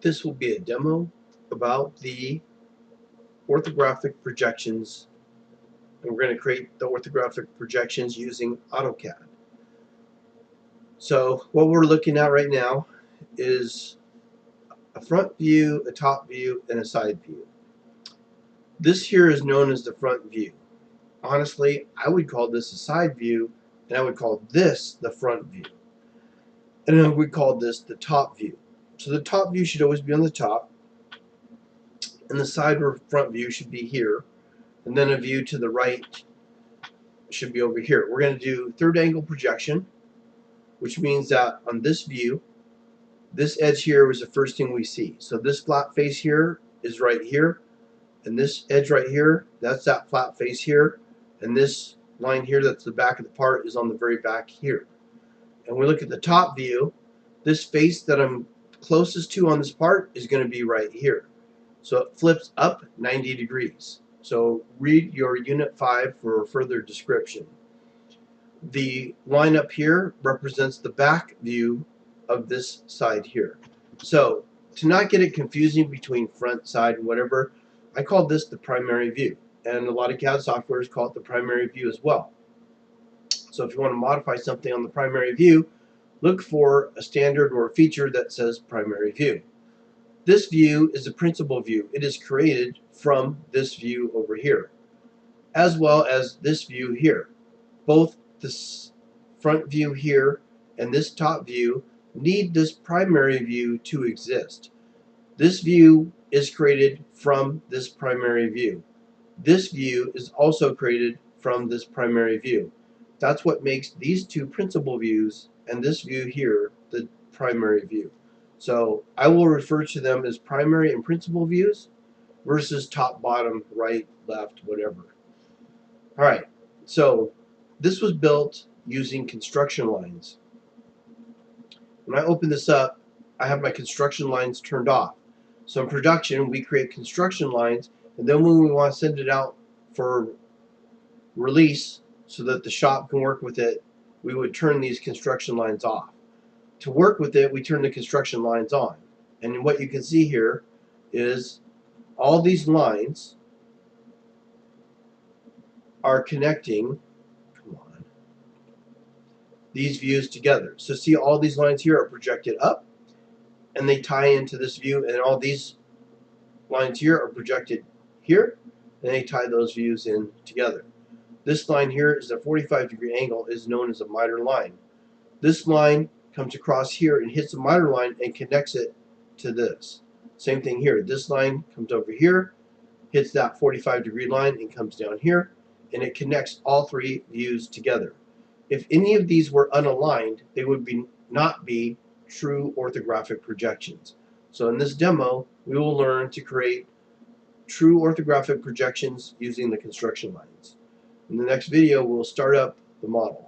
This will be a demo about the orthographic projections, and we're going to create the orthographic projections using AutoCAD. So what we're looking at right now is a front view, a top view, and a side view. This here is known as the front view. Honestly, I would call this a side view, and I would call this the front view. And I would call this the top view. So the top view should always be on the top, and the side or front view should be here, and then a view to the right should be over here. We're going to do third angle projection, which means that on this view, this edge here was the first thing we see. So this flat face here is right here, and this edge right here, that's that flat face here, and this line here that's the back of the part is on the very back here. And we look at the top view, this face that I'm closest to on this part is going to be right here. So it flips up 90 degrees. So read your Unit 5 for further description. The line up here represents the back view of this side here. So to not get it confusing between front, side, and whatever, I call this the primary view. And a lot of CAD softwares call it the primary view as well. So if you want to modify something on the primary view, look for a standard or a feature that says primary view. This view is a principal view. It is created from this view over here, as well as this view here. Both this front view here and this top view need this primary view to exist. This view is created from this primary view. This view is also created from this primary view. That's what makes these two principal views and this view here the primary view. So I will refer to them as primary and principal views versus top, bottom, right, left, whatever. All right, so this was built using construction lines. When I open this up, I have my construction lines turned off. So in production, we create construction lines, and then when we want to send it out for release so that the shop can work with it, we would turn these construction lines off. To work with it, we turn the construction lines on. And what you can see here is all these lines are connecting, these views together. So see, all these lines here are projected up, and they tie into this view, and all these lines here are projected here, and they tie those views in together. This line here is a 45-degree angle, is known as a miter line. This line comes across here and hits the miter line and connects it to this. Same thing here. This line comes over here, hits that 45-degree line and comes down here, and it connects all three views together. If any of these were unaligned, they would not be true orthographic projections. So in this demo, we will learn to create true orthographic projections using the construction lines. In the next video, we'll start up the model.